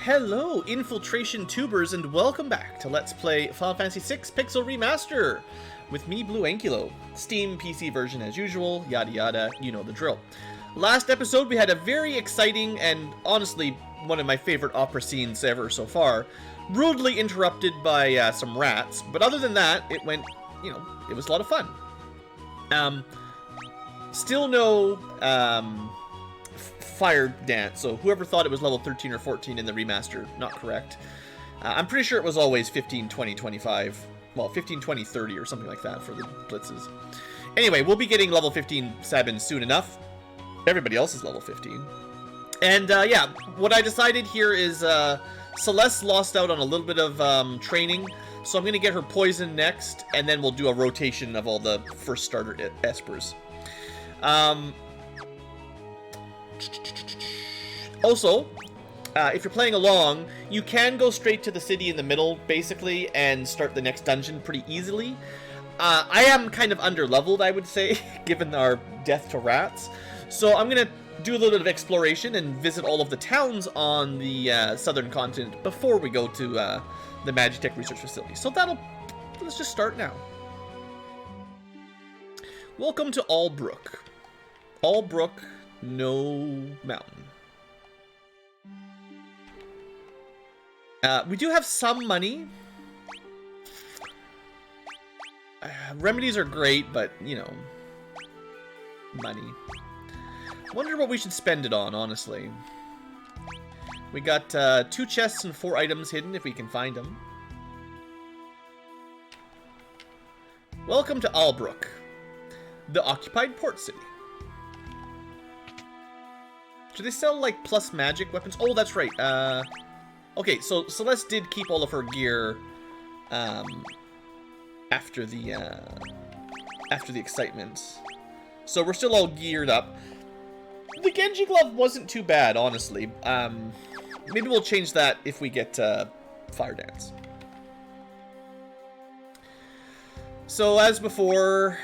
Hello, Infiltration Tubers, and welcome back to Let's Play Final Fantasy VI Pixel Remaster with me, BlueAnkylo. Steam PC version as usual, yada yada, you know the drill. Last episode we had a very exciting and honestly one of my favorite opera scenes ever so far, rudely interrupted by some rats, but other than that, it went, it was a lot of fun. Still no fire dance, so whoever thought it was level 13 or 14 in the remaster, not correct. I'm pretty sure it was always 15, 20, 25, well, 15, 20, 30 or something like that for the blitzes. Anyway, we'll be getting level 15 Sabin soon enough. Everybody else is level 15. And yeah, what I decided here is Celeste lost out on a little bit of training, so I'm going to get her poison next, and then we'll do a rotation of all the first starter espers. Also, if you're playing along, you can go straight to the city in the middle, basically, and start the next dungeon pretty easily. I am kind of under-leveled, I would say, given our death to rats. So I'm going to do a little bit of exploration and visit all of the towns on the southern continent before we go to the Magitech Research Facility. So let's just start now. Welcome to Albrook. Albrook, no mountain. We do have some money. Remedies are great, but, money. Wonder what we should spend it on, honestly. We got 2 chests and 4 items hidden, if we can find them. Welcome to Albrook, the occupied port city. Do they sell, like, plus magic weapons? Oh, that's right. Okay, so Celeste did keep all of her gear after the excitement. So we're still all geared up. The Genji glove wasn't too bad, honestly. Maybe we'll change that if we get Fire Dance. So as before,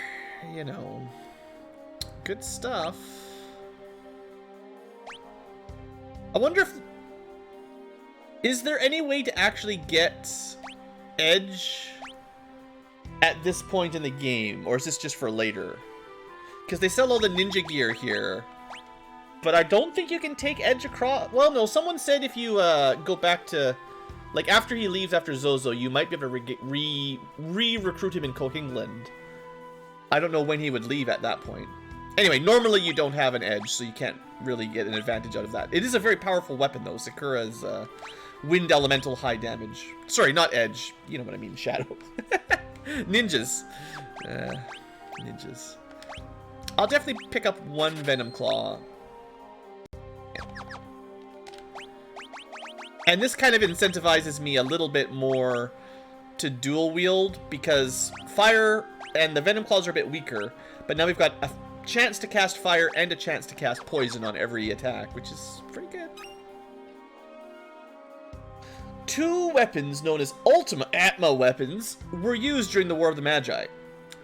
good stuff. I wonder if... Is there any way to actually get Edge at this point in the game? Or is this just for later? Because they sell all the ninja gear here. But I don't think you can take Edge across... Well, no, someone said if you go back to... Like, after he leaves after Zozo, you might be able to re-recruit him in Coke England. I don't know when he would leave at that point. Anyway, normally you don't have an Edge, so you can't really get an advantage out of that. It is a very powerful weapon, though. Sakura's Wind Elemental High Damage. Sorry, not Edge. You know what I mean, Shadow. Ninjas. Ninjas. I'll definitely pick up 1 Venom Claw. Yeah. And this kind of incentivizes me a little bit more to dual wield, because Fire and the Venom Claws are a bit weaker, but now we've got a chance to cast Fire and a chance to cast Poison on every attack, which is pretty good. 2 weapons known as Ultima Atma weapons were used during the War of the Magi.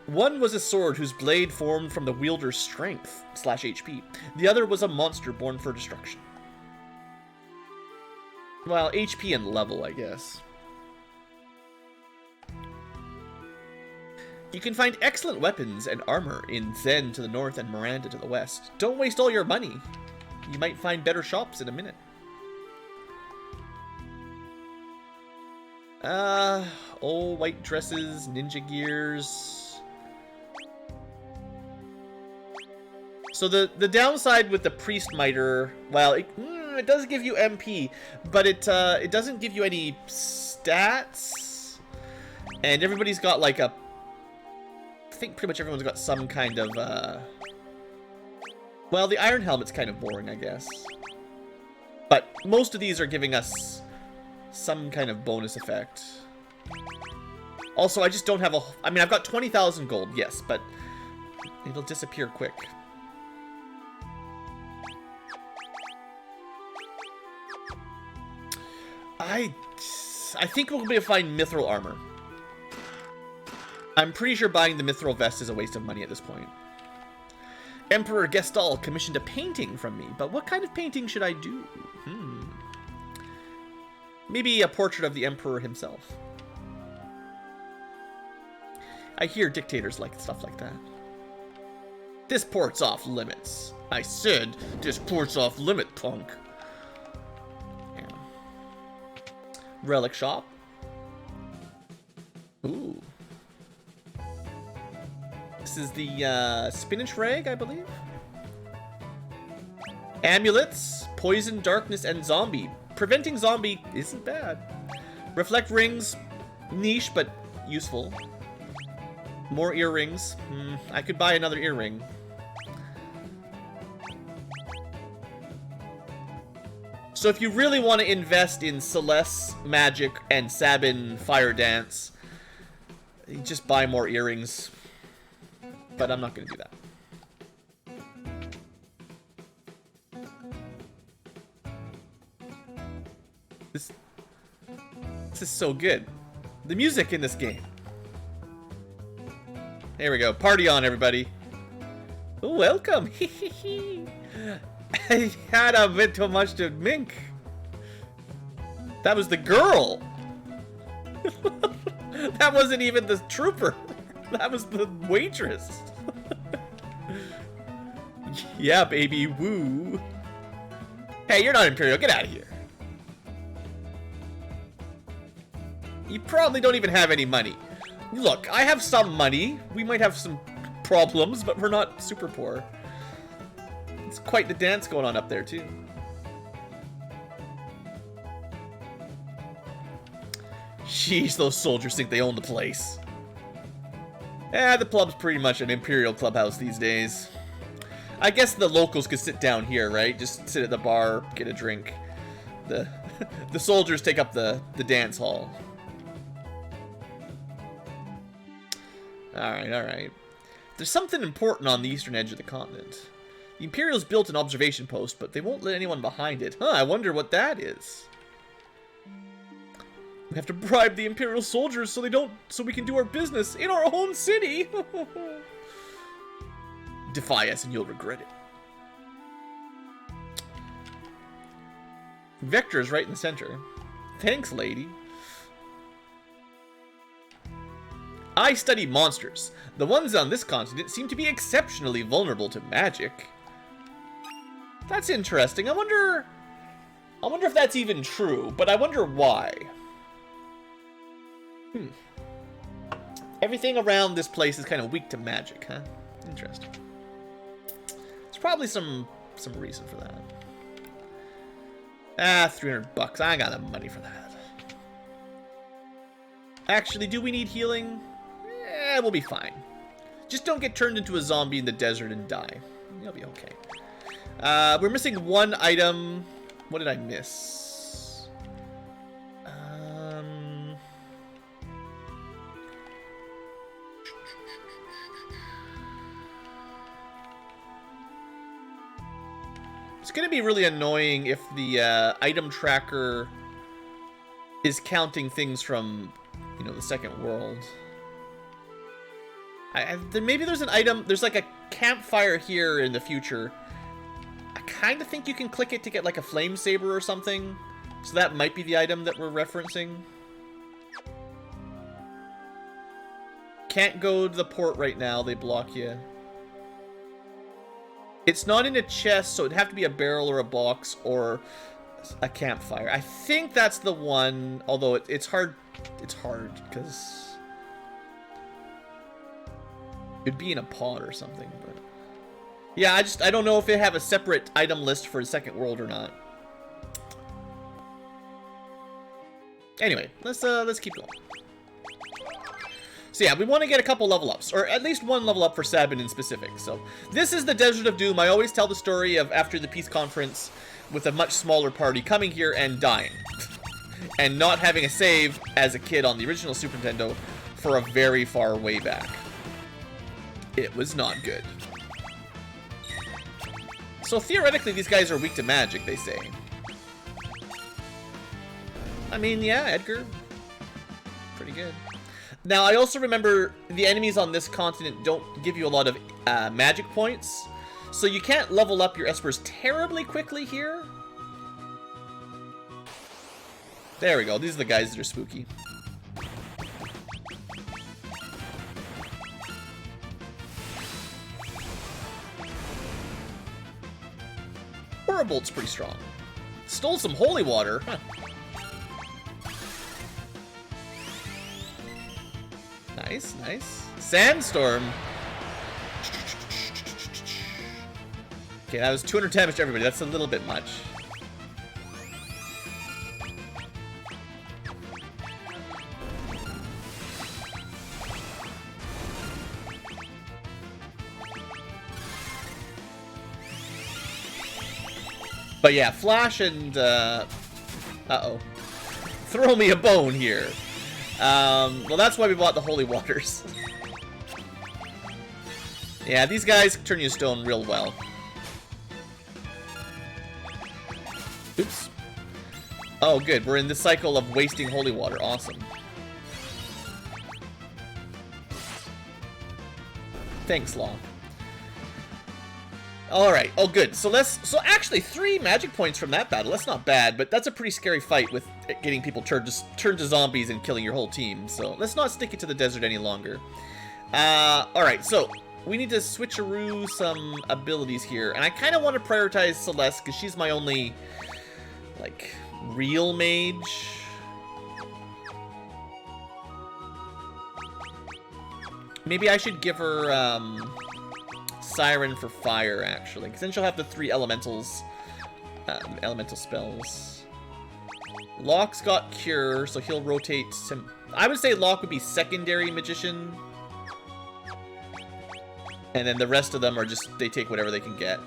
One was a sword whose blade formed from the wielder's strength / HP. The other was a monster born for destruction. Well, HP and level, I guess. You can find excellent weapons and armor in Zen to the north and Miranda to the west. Don't waste all your money. You might find better shops in a minute. Old white dresses, ninja gears. So the downside with the priest miter, well, it does give you MP, but it doesn't give you any stats. And everybody's got like a... I think pretty much everyone's got some kind of, well, the Iron Helmet's kind of boring, I guess. But most of these are giving us some kind of bonus effect. Also, I just don't have a... I mean, I've got 20,000 gold, yes, but it'll disappear quick. I think we'll be able to find mithril armor. I'm pretty sure buying the mithril vest is a waste of money at this point. Emperor Gestal commissioned a painting from me, but what kind of painting should I do? Maybe a portrait of the Emperor himself. I hear dictators like stuff like that. This port's off limits. I said this port's off limit, punk. Yeah. Relic shop. Ooh. This is the spinach rag, I believe. Amulets, poison, darkness, and zombie. Preventing zombie isn't bad. Reflect rings, niche but useful. More earrings. I could buy another earring. So if you really want to invest in Celeste Magic and Sabin Fire Dance, you just buy more earrings. But I'm not going to do that. This is so good. The music in this game. There we go. Party on, everybody. Welcome. I had a bit too much to mink. That was the girl. That wasn't even the trooper. That was the waitress. Yeah, baby. Woo. Hey, you're not Imperial. Get out of here. You probably don't even have any money. Look, I have some money. We might have some problems, but we're not super poor. It's quite the dance going on up there, too. Jeez, those soldiers think they own the place. The club's pretty much an Imperial clubhouse these days. I guess the locals could sit down here, right? Just sit at the bar, get a drink. The soldiers take up the dance hall. Alright, alright. There's something important on the eastern edge of the continent. The Imperials built an observation post, but they won't let anyone behind it. Huh, I wonder what that is. We have to bribe the Imperial soldiers so we can do our business in our own city. Defy us and you'll regret it. Vector is right in the center. Thanks, lady. I study monsters. The ones on this continent seem to be exceptionally vulnerable to magic. That's interesting. I wonder if that's even true, but I wonder why. Everything around this place is kind of weak to magic, huh? Interesting. There's probably some reason for that. 300 bucks. I ain't got the money for that. Actually, do we need healing? We'll be fine. Just don't get turned into a zombie in the desert and die. You'll be okay. We're missing one item. What did I miss? It's gonna be really annoying if the item tracker is counting things from, you know, the second world. Maybe there's an item, there's like a campfire here in the future. I kind of think you can click it to get like a flame saber or something. So that might be the item that we're referencing. Can't go to the port right now, they block you. It's not in a chest, so it'd have to be a barrel or a box or a campfire. I think that's the one, although it's hard. It's hard because it'd be in a pod or something, but yeah, I don't know if they have a separate item list for the second world or not. Anyway, let's keep going. So yeah, we want to get a couple level ups, or at least one level up for Sabin in specific. So this is the Desert of Doom. I always tell the story of after the peace conference with a much smaller party coming here and dying. And not having a save as a kid on the original Super Nintendo for a very far way back. It was not good. So theoretically, these guys are weak to magic, they say. I mean, yeah, Edgar. Pretty good. Now, I also remember the enemies on this continent don't give you a lot of magic points. So you can't level up your espers terribly quickly here. There we go. These are the guys that are spooky. Bolt's pretty strong. Stole some holy water. Huh. Nice, nice. Sandstorm. Okay, that was 200 damage to everybody. That's a little bit much. But yeah, Flash and, uh-oh. Throw me a bone here. Well, that's why we bought the Holy Waters. Yeah, these guys turn you to stone real well. Oops. Oh, good. We're in the cycle of wasting Holy Water. Awesome. Thanks, Law. Alright, oh good. So actually 3 magic points from that battle. That's not bad, but that's a pretty scary fight with getting people turned to zombies and killing your whole team. So let's not stick it to the desert any longer. Alright, so we need to switcheroo some abilities here. And I kind of want to prioritize Celeste because she's my only, like, real mage. Maybe I should give her, Siren for fire, actually, because then she'll have the 3 elementals, elemental spells. Locke's got cure, so he'll rotate some. I would say Locke would be secondary magician, and then the rest of them are just, they take whatever they can get.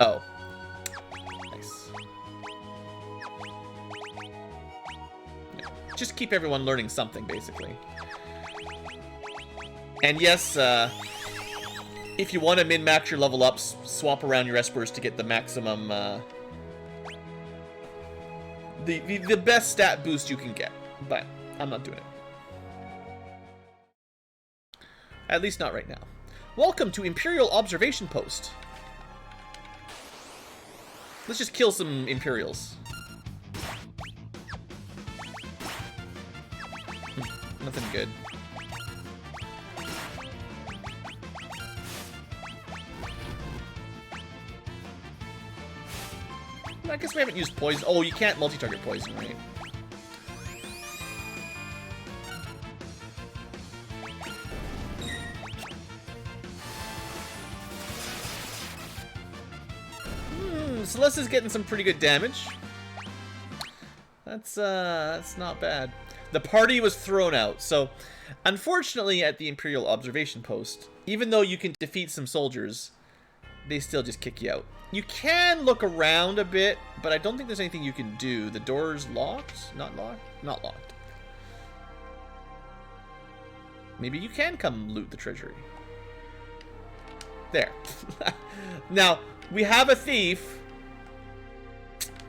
Oh, nice. Yeah. Just keep everyone learning something, basically. And yes, if you want to min-max your level ups, swap around your espers to get the maximum, the best stat boost you can get. But I'm not doing it. At least not right now. Welcome to Imperial Observation Post. Let's just kill some Imperials. Nothing good. I guess we haven't used poison. Oh, you can't multi-target poison, right? Celeste is getting some pretty good damage. That's not bad. The party was thrown out. So, unfortunately, at the Imperial Observation Post, even though you can defeat some soldiers, they still just kick you out. You can look around a bit, but I don't think there's anything you can do. The door's locked? Not locked? Not locked. Maybe you can come loot the treasury. There. Now, we have a thief.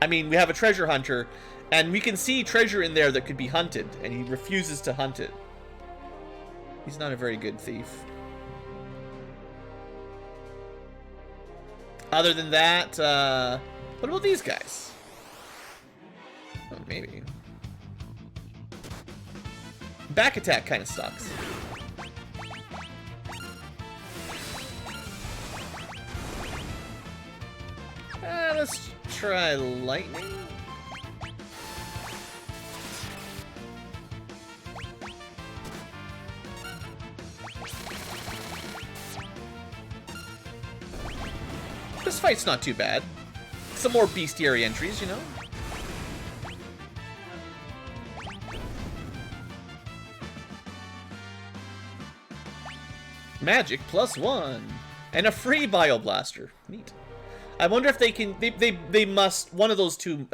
I mean, we have a treasure hunter, and we can see treasure in there that could be hunted, and he refuses to hunt it. He's not a very good thief. Other than that, what about these guys? Oh, maybe. Back attack kind of sucks. Let's try lightning. This fight's not too bad. Some more bestiary entries, you know? Magic +1. And a free Bioblaster. Neat. I wonder if they can... They must... One of those 2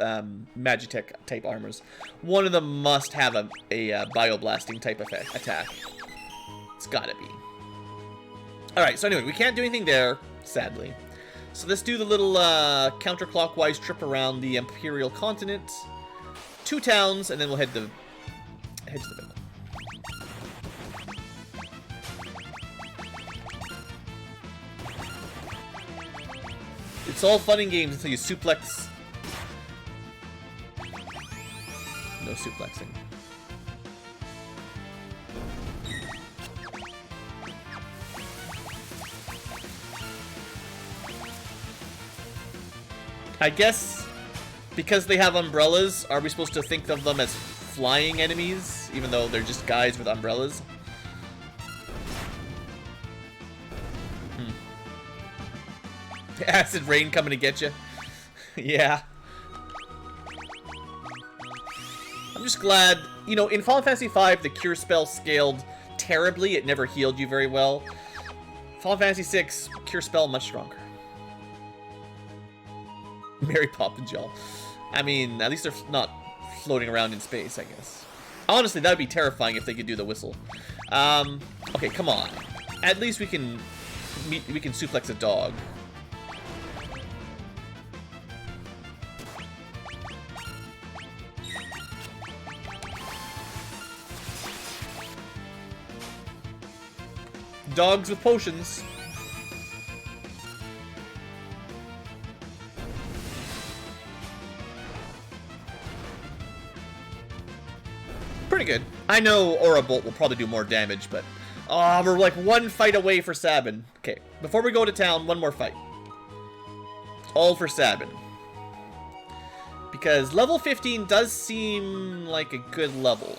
Magitech type armors. One of them must have a Bioblasting type effect, attack. It's gotta be. Alright, so anyway, we can't do anything there, sadly. So let's do the little counterclockwise trip around the Imperial continent. 2 towns, and then we'll head to the middle. It's all fun and games until you suplex no suplexing. I guess because they have umbrellas, are we supposed to think of them as flying enemies, even though they're just guys with umbrellas? Acid rain coming to get you. Yeah. I'm just glad, you know, in Final Fantasy V, the cure spell scaled terribly. It never healed you very well. Final Fantasy VI, cure spell much stronger. Mary Poppins, y'all. I mean, at least they're not floating around in space, I guess. Honestly, that would be terrifying if they could do the whistle. Okay, come on. At least we can suplex a dog. Dogs with potions. Pretty good. I know Aura Bolt will probably do more damage, but... we're like one fight away for Sabin. Okay, before we go to town, one more fight. All for Sabin. Because level 15 does seem like a good level.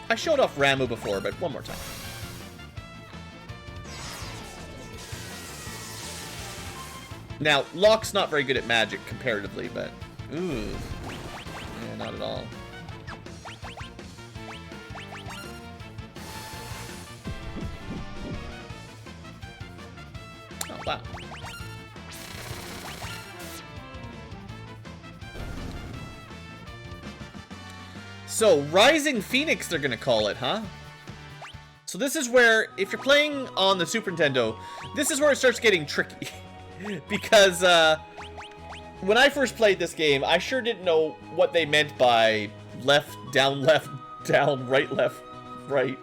I showed off Ramu before, but one more time. Now, Locke's not very good at magic comparatively, but... Ooh. Yeah, not at all. Oh, wow. So, Rising Phoenix, they're gonna call it, huh? So this is where, if you're playing on the Super Nintendo, this is where it starts getting tricky. Because, when I first played this game, I sure didn't know what they meant by left, down, right, left, right.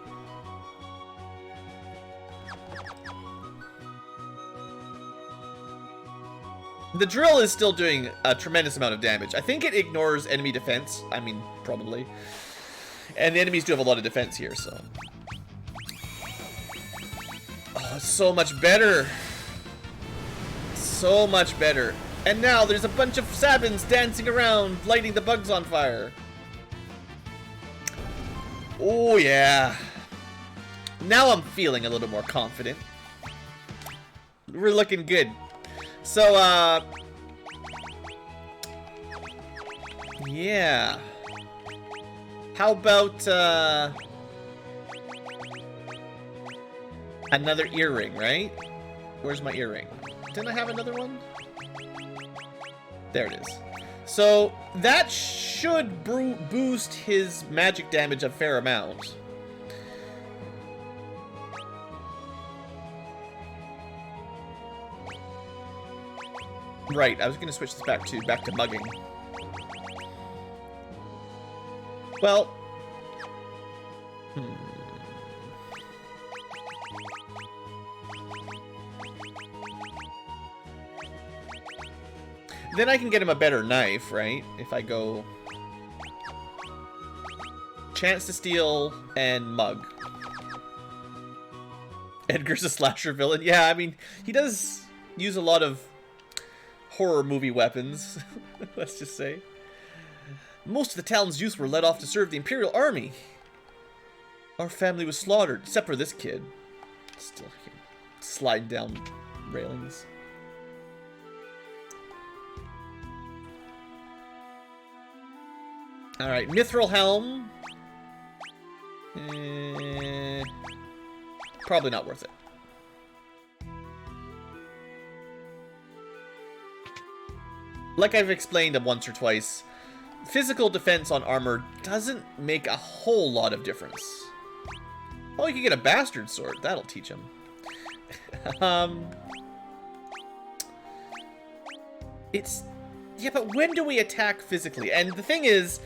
The drill is still doing a tremendous amount of damage. I think it ignores enemy defense. I mean, probably. And the enemies do have a lot of defense here, so... Oh, it's so much better. So much better. And now there's a bunch of Sabins dancing around, lighting the bugs on fire. Oh, yeah. Now I'm feeling a little more confident. We're looking good. So, yeah. How about, another earring, right? Where's my earring? Didn't I have another one? There it is. So, that should boost his magic damage a fair amount. Right, I was gonna switch this back to mugging. Well, then I can get him a better knife, right? If I go chance to steal and mug. Edgar's a slasher villain. Yeah, I mean, he does use a lot of horror movie weapons, let's just say. Most of the town's youth were led off to serve the Imperial army. Our family was slaughtered, except for this kid. Still here, sliding down railings. Alright, Mithril Helm. Probably not worth it. Like I've explained once or twice, physical defense on armor doesn't make a whole lot of difference. Oh, you can get a bastard sword. That'll teach him. Yeah, but when do we attack physically? And the thing is,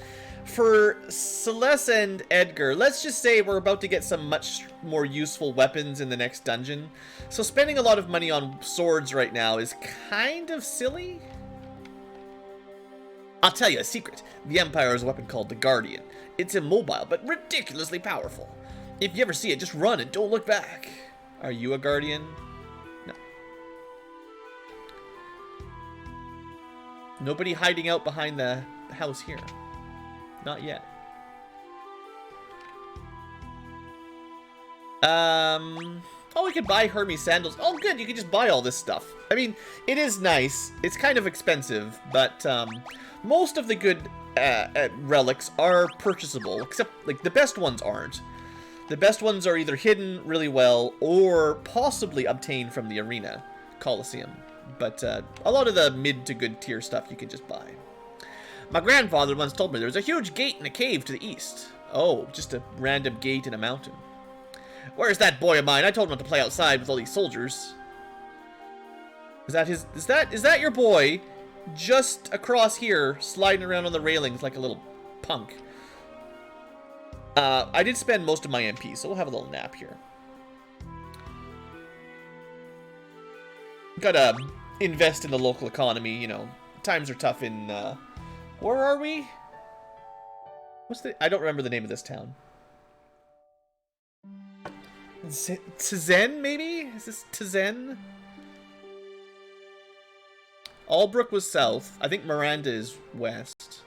For Celeste and Edgar, let's just say we're about to get some much more useful weapons in the next dungeon. So spending a lot of money on swords right now is kind of silly. I'll tell you a secret. The Empire has a weapon called the Guardian. It's immobile, but ridiculously powerful. If you ever see it, just run and don't look back. Are you a Guardian? No. Nobody hiding out behind the house here. Not yet. Oh, we could buy Hermes sandals. Oh, good. You can just buy all this stuff. I mean, it is nice. It's kind of expensive, but most of the good relics are purchasable, except like the best ones aren't. The best ones are either hidden really well or possibly obtained from the arena Coliseum. But a lot of the mid to good tier stuff you can just buy. My grandfather once told me there was a huge gate in a cave to the east. Oh, just a random gate in a mountain. Where's that boy of mine? I told him not to play outside with all these soldiers. Is that your boy? Just across here, sliding around on the railings like a little punk. I did spend most of my MP, so we'll have a little nap here. Gotta invest in the local economy, you know. Times are tough in, where are we? I don't remember the name of this town. Tizen, maybe? Is this Tizen? Albrook was south. I think Miranda is west.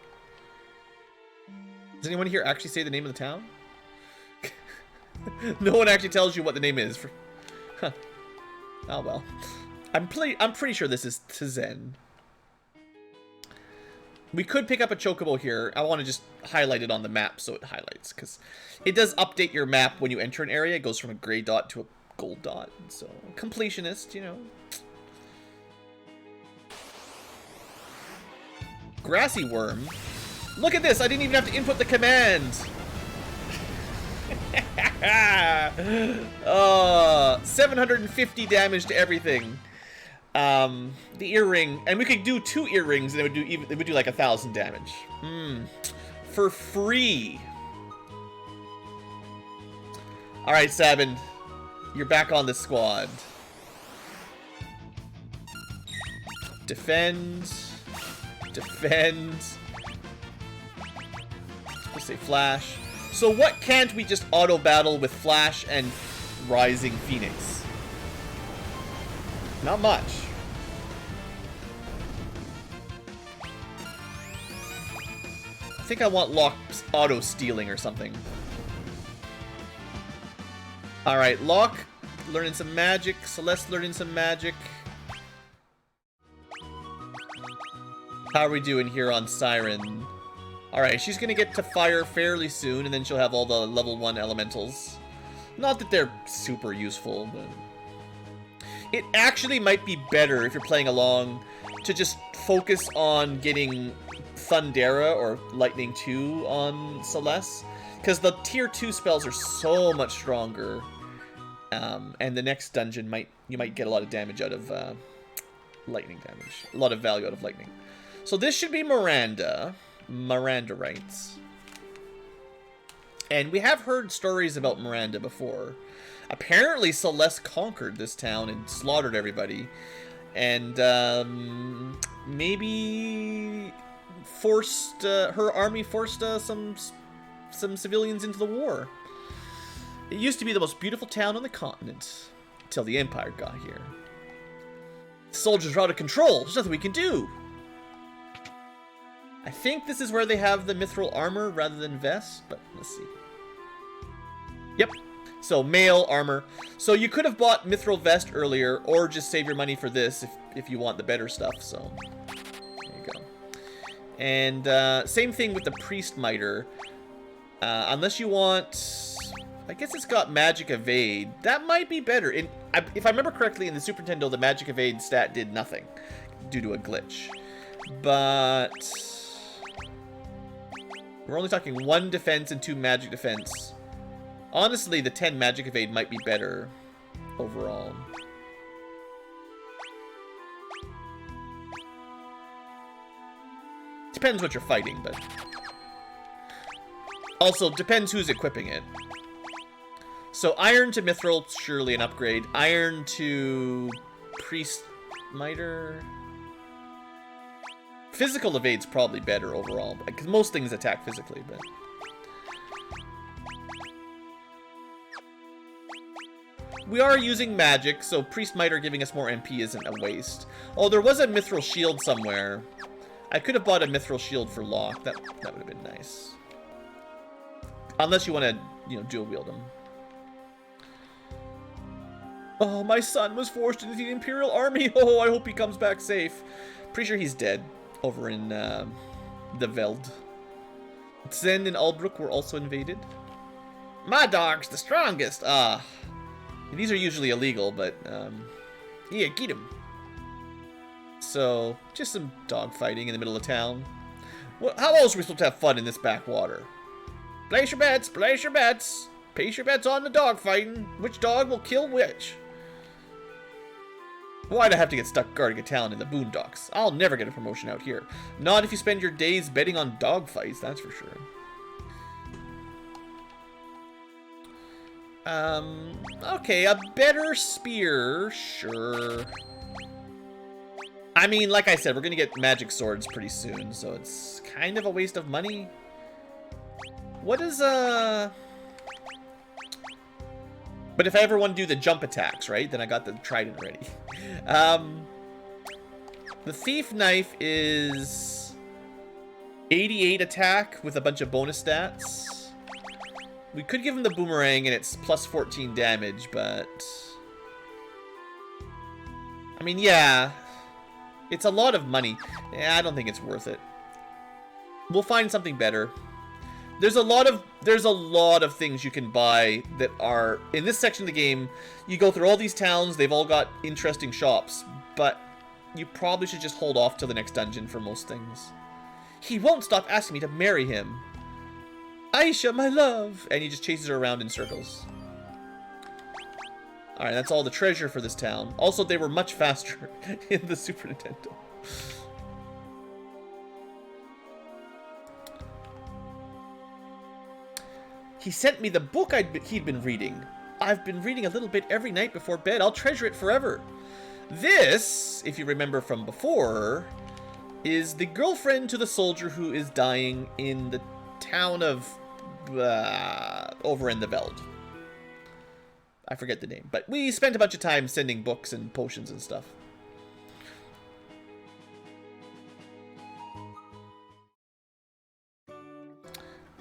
Does anyone here actually say the name of the town? No one actually tells you what the name is. Huh. Oh well. I'm pretty sure this is Tizen. We could pick up a chocobo here. I want to just highlight it on the map so it highlights, because it does update your map when you enter an area. It goes from a gray dot to a gold dot. So, completionist, you know. Grassy worm. Look at this. I didn't even have to input the command. 750 damage to everything. The earring, and we could do 2 earrings, and it would do like 1,000 damage. For free. All right, Sabin, you're back on the squad. Defend. Let's say Flash. So what can't we just auto battle with Flash and Rising Phoenix? Not much. I think I want Locke's auto stealing or something. Alright, Locke learning some magic. Celeste learning some magic. How are we doing here on Siren? Alright, she's gonna get to fire fairly soon, and then she'll have all the level 1 elementals. Not that they're super useful, but... It actually might be better if you're playing along to just focus on getting Thundera or Lightning 2 on Celeste, because the tier 2 spells are so much stronger, and the next dungeon you might get a lot of damage out of lightning damage, a lot of value out of lightning. So this should be Miranda. Miranda writes, and we have heard stories about Miranda before. Apparently Celeste conquered this town and slaughtered everybody, and maybe forced her army forced some civilians into the war. It used to be the most beautiful town on the continent until the Empire got here. The soldiers are out of control. There's nothing we can do. I think this is where they have the mithril armor rather than vest, but let's see. Yep. So mail armor. So you could have bought mithril vest earlier, or just save your money for this if you want the better stuff. So there you go. And same thing with the priest miter. Unless you want, I guess it's got magic evade. That might be better. If I remember correctly, in the Super Nintendo, the magic evade stat did nothing due to a glitch. But we're only talking 1 defense and 2 magic defense. Honestly, the 10 magic evade might be better overall. Depends what you're fighting, but Also, depends who's equipping it. So iron to mithril, surely an upgrade. Iron to priest miter. Physical evade's probably better overall, because most things attack physically, but... We are using magic, so priest miter giving us more MP isn't a waste. Oh, there was a mithril shield somewhere. I could have bought a mithril shield for Locke. That would have been nice. Unless you want to, you know, dual wield them. Oh, my son was forced into the Imperial army. Oh, I hope he comes back safe. Pretty sure he's dead over in the Veld. Zen and Albrook were also invaded. My dog's the strongest. These are usually illegal, but yeah, get him. So, just some dog fighting in the middle of town. Well, how else are we supposed to have fun in this backwater? Place your bets, place your bets. Place your bets on the dog fighting. Which dog will kill which? Why'd I have to get stuck guarding a town in the boondocks? I'll never get a promotion out here. Not if you spend your days betting on dog fights, that's for sure. Okay, a better spear, sure. I mean, like I said, we're gonna get magic swords pretty soon, so it's kind of a waste of money. What is, But if I ever want to do the jump attacks, right, then I got the trident ready. The thief knife is 88 attack with a bunch of bonus stats. We could give him the boomerang and it's plus 14 damage, but... I mean, yeah. It's a lot of money. Yeah, I don't think it's worth it. We'll find something better. There's a lot of things you can buy that are... In this section of the game, you go through all these towns, they've all got interesting shops, but you probably should just hold off till the next dungeon for most things. He won't stop asking me to marry him. Aisha, my love! And he just chases her around in circles. Alright, that's all the treasure for this town. Also, they were much faster in the Super Nintendo. He sent me the book he'd been reading. I've been reading a little bit every night before bed. I'll treasure it forever. This, if you remember from before, is the girlfriend to the soldier who is dying in the town of... over in the Veld. I forget the name, but we spent a bunch of time sending books and potions and stuff.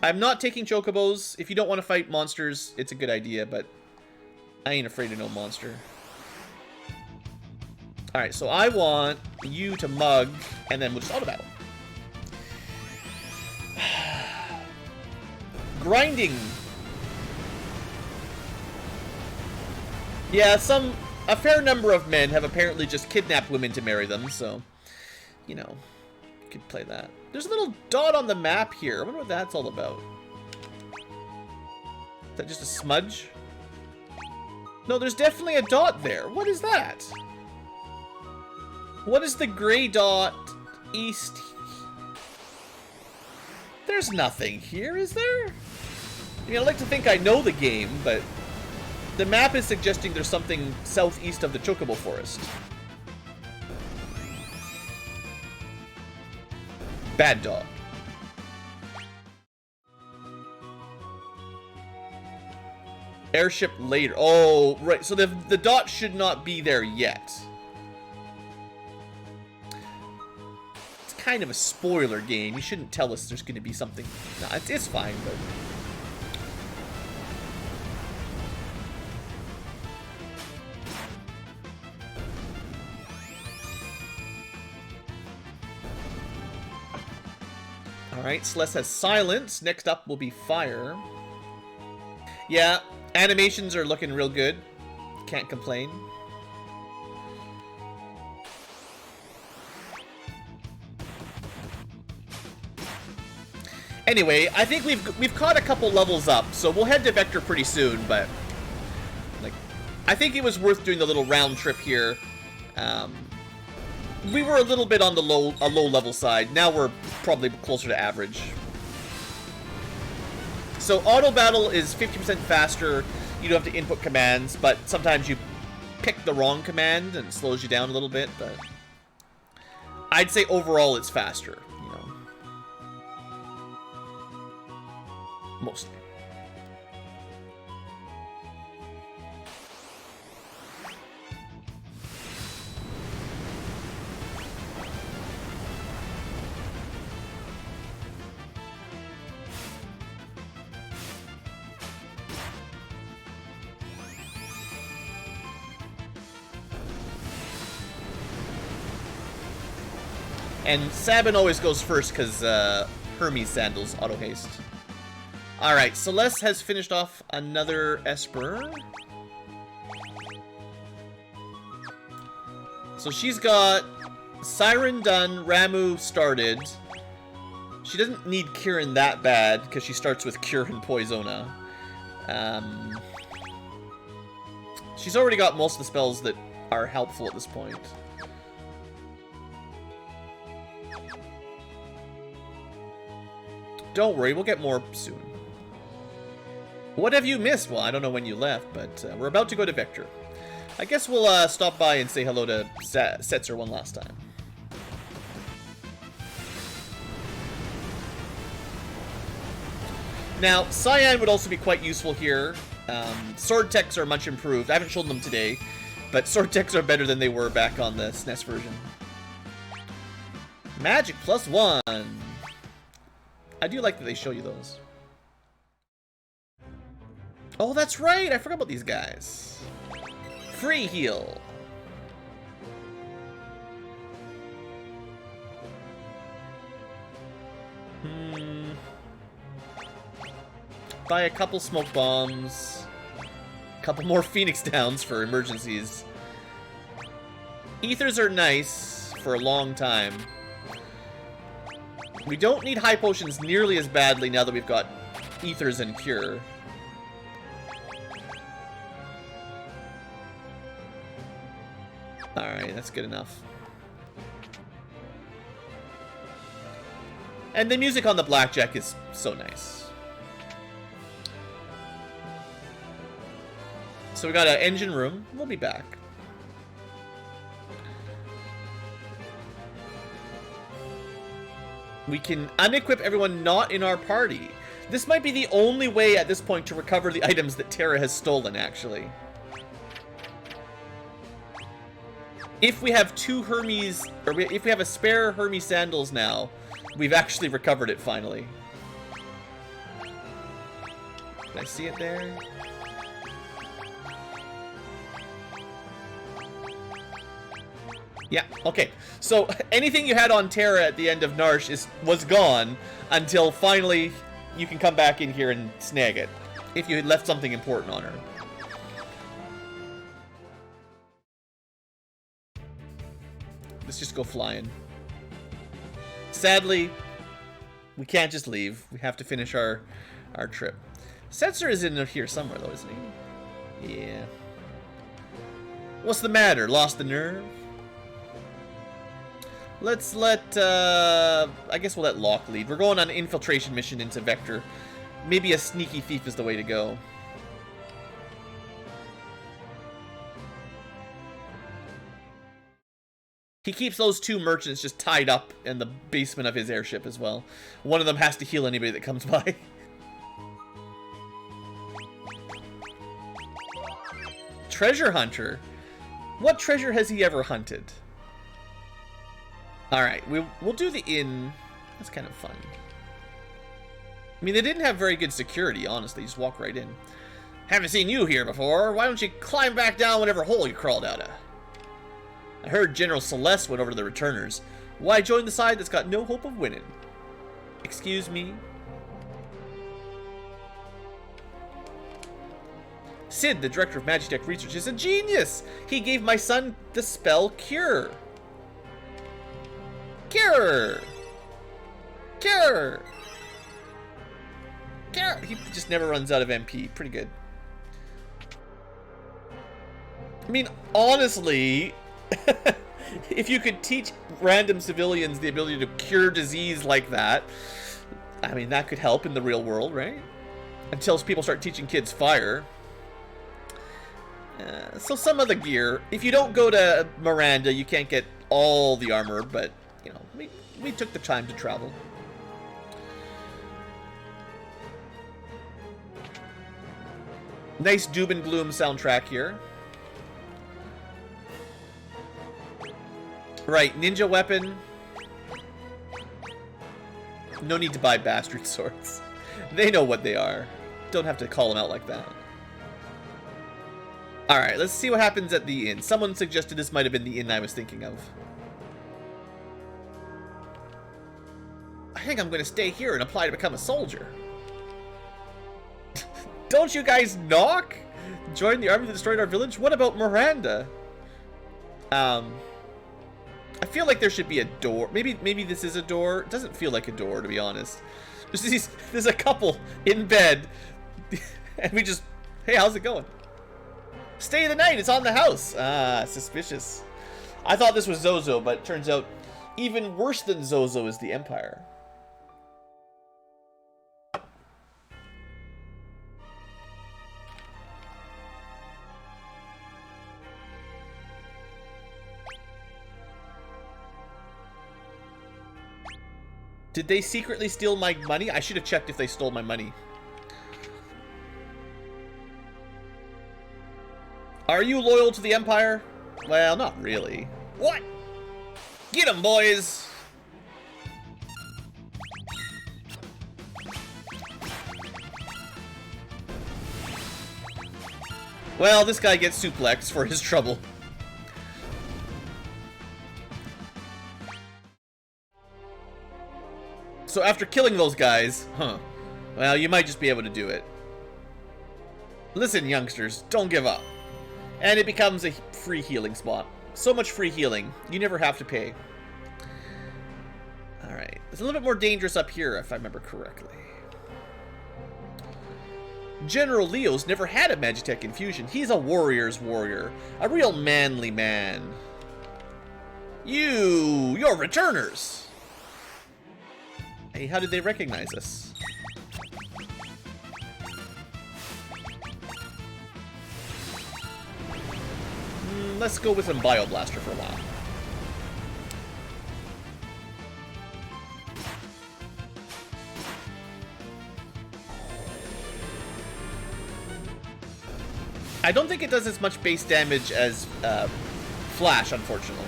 I'm not taking chocobos. If you don't want to fight monsters, it's a good idea, but I ain't afraid of no monster. Alright, so I want you to mug, and then we'll just auto battle. Grinding. Yeah, a fair number of men have apparently just kidnapped women to marry them, so, you know, you could play that. There's a little dot on the map here. I wonder what that's all about. Is that just a smudge? No, there's definitely a dot there. What is that? What is the gray dot east? There's nothing here, is there? I mean, I like to think I know the game, but the map is suggesting there's something southeast of the Chocobo Forest. Bad dog. Airship later. Oh, right. So the dot should not be there yet. It's kind of a spoiler game. You shouldn't tell us there's going to be something. No, it's fine, but... Alright, Celeste has silence. Next up will be fire. Yeah, animations are looking real good. Can't complain. Anyway, I think we've caught a couple levels up, so we'll head to Vector pretty soon, but like I think it was worth doing the little round trip here. We were a little bit on the low level side. Now we're probably closer to average. So auto battle is 50% faster. You don't have to input commands, but sometimes you pick the wrong command and it slows you down a little bit, but I'd say overall it's faster, you know. Mostly. And Sabin always goes first because Hermes sandals auto haste. Alright, Celeste has finished off another Esper. So she's got Siren done, Ramu started. She doesn't need Kirin that bad because she starts with Cure and Poisona. She's already got most of the spells that are helpful at this point. Don't worry, we'll get more soon. What have you missed? Well, I don't know when you left, but we're about to go to Vector. I guess we'll stop by and say hello to Setzer one last time. Now, Cyan would also be quite useful here. Sword techs are much improved. I haven't shown them today, but sword techs are better than they were back on the SNES version. Magic +1. I do like that they show you those. Oh, that's right! I forgot about these guys. Free heal. Buy a couple smoke bombs. A couple more Phoenix Downs for emergencies. Ethers are nice for a long time. We don't need high potions nearly as badly now that we've got Ethers and Cure. Alright, that's good enough. And the music on the blackjack is so nice. So we got an engine room. We'll be back. We can unequip everyone not in our party. This might be the only way at this point to recover the items that Terra has stolen, actually. If we have two Hermes, or if we have a spare Hermes sandals now, we've actually recovered it finally. Can I see it there? Yeah, okay. So anything you had on Terra at the end of Narsh was gone until finally you can come back in here and snag it. If you had left something important on her. Let's just go flying. Sadly, we can't just leave. We have to finish our trip. Setzer is in here somewhere though, isn't he? Yeah. What's the matter? Lost the nerve? Let's let, I guess we'll let Locke lead. We're going on an infiltration mission into Vector. Maybe a sneaky thief is the way to go. He keeps those two merchants just tied up in the basement of his airship as well. One of them has to heal anybody that comes by. Treasure hunter? What treasure has he ever hunted? Alright, we'll do the inn. That's kind of fun. I mean, they didn't have very good security, honestly. Just walk right in. Haven't seen you here before. Why don't you climb back down whatever hole you crawled out of? I heard General Celeste went over to the returners. Why join the side that's got no hope of winning? Excuse me? Sid, the director of Magitech Research, is a genius! He gave my son the spell Cure. Cure! Cure! Cure! He just never runs out of MP. Pretty good. I mean, honestly, if you could teach random civilians the ability to cure disease like that, I mean, that could help in the real world, right? Until people start teaching kids fire. So some of the gear, if you don't go to Miranda, you can't get all the armor, but, you know, we took the time to travel. Nice Doom and Gloom soundtrack here. Right, ninja weapon. No need to buy bastard swords. They know what they are. Don't have to call them out like that. Alright, let's see what happens at the inn. Someone suggested this might have been the inn I was thinking of. I think I'm going to stay here and apply to become a soldier. Don't you guys knock? Join the army that destroyed our village? What about Miranda? I feel like there should be a door. Maybe this is a door. It doesn't feel like a door, to be honest. There's a couple in bed. And we just... Hey, how's it going? Stay the night. It's on the house. Ah, suspicious. I thought this was Zozo, but it turns out even worse than Zozo is the Empire. Did they secretly steal my money? I should have checked if they stole my money. Are you loyal to the Empire? Well, not really. What? Get 'em, boys! Well, this guy gets suplexed for his trouble. So after killing those guys, well, you might just be able to do it. Listen, youngsters, don't give up. And it becomes a free healing spot. So much free healing, you never have to pay. Alright, it's a little bit more dangerous up here, if I remember correctly. General Leo's never had a Magitech infusion. He's a warrior's warrior. A real manly man. You're returners! Hey, how did they recognize us? Let's go with some Bioblaster for a while. I don't think it does as much base damage as Flash, unfortunately.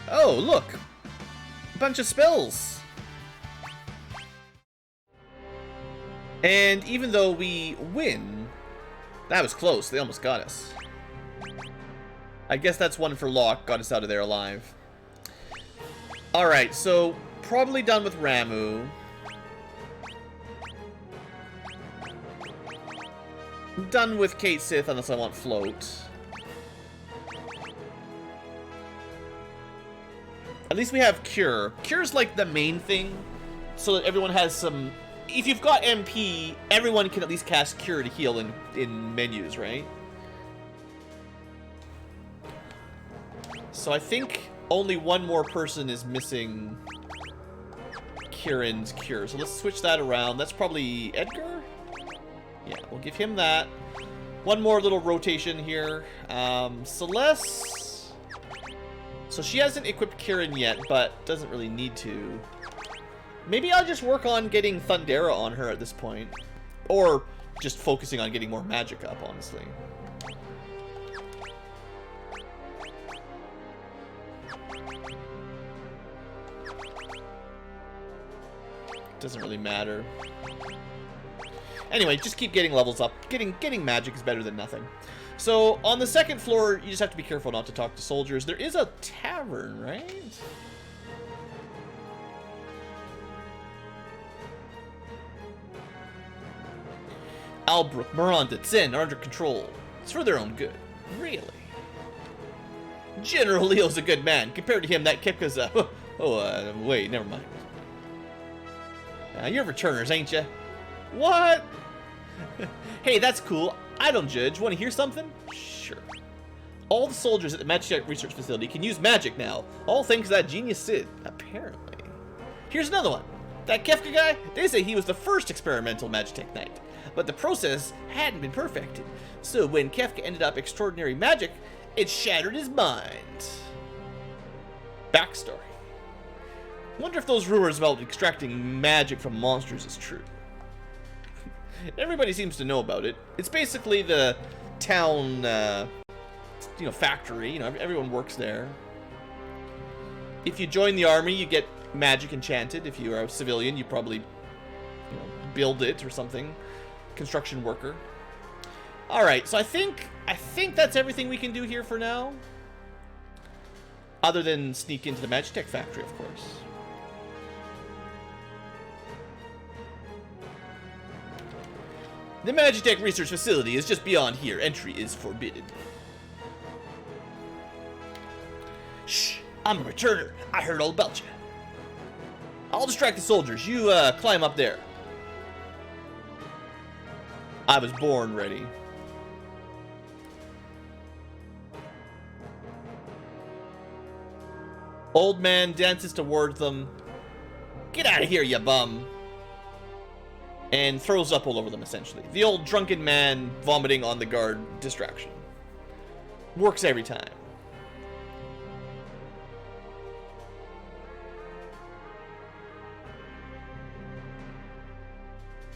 Oh, look! A bunch of spells! And even though we win, that was close, they almost got us. I guess that's one for Locke, got us out of there alive. Alright, so probably done with Ramu. Done with Kate Sith unless I want Float. At least we have Cure. Cure's like the main thing, so that everyone has some... If you've got MP, everyone can at least cast Cure to heal in menus, right? So I think only one more person is missing Kieran's Cure. So let's switch that around. That's probably Edgar? Yeah, we'll give him that. One more little rotation here. Celeste... So she hasn't equipped Kieran yet, but doesn't really need to. Maybe I'll just work on getting Thundera on her at this point. Or just focusing on getting more magic up, honestly. Doesn't really matter. Anyway, just keep getting levels up. Getting magic is better than nothing. So, on the second floor, you just have to be careful not to talk to soldiers. There is a tavern, right? Albrook, Miranda, Zen are under control. It's for their own good. Really? General Leo's a good man. Compared to him, that Kipka's a... wait, never mind. You're returners, ain't ya? What? Hey, that's cool. I don't judge. Want to hear something? Sure. All the soldiers at the Magitech Research Facility can use magic now. All thanks to that genius Sid. Apparently. Here's another one. That Kefka guy, they say he was the first experimental Magitech Knight, but the process hadn't been perfected. So when Kefka ended up extraordinary magic, it shattered his mind. Backstory. Wonder if those rumors about extracting magic from monsters is true. Everybody seems to know about it. It's basically the town, factory. Everyone works there. If you join the army, you get magic enchanted. If you are a civilian, you probably build it or something. Construction worker. All right, so I think that's everything we can do here for now. Other than sneak into the Magitech factory, of course. The Magitech research facility is just beyond here. Entry is forbidden. Shh, I'm a returner. I heard all about you. I'll distract the soldiers. You climb up there. I was born ready. Old man dances towards them. Get out of here, you bum. And throws up all over them, essentially. The old drunken man vomiting on the guard distraction. Works every time.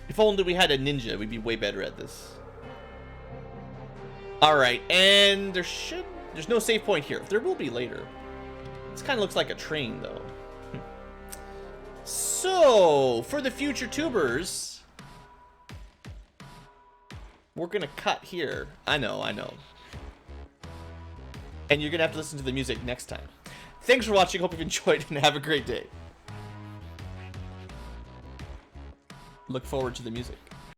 If only we had a ninja, we'd be way better at this. Alright, and there's no save point here. There will be later. This kind of looks like a train, though. So, for the future tubers, we're gonna cut here. I know. And you're gonna have to listen to the music next time. Thanks for watching. Hope you've enjoyed and have a great day. Look forward to the music.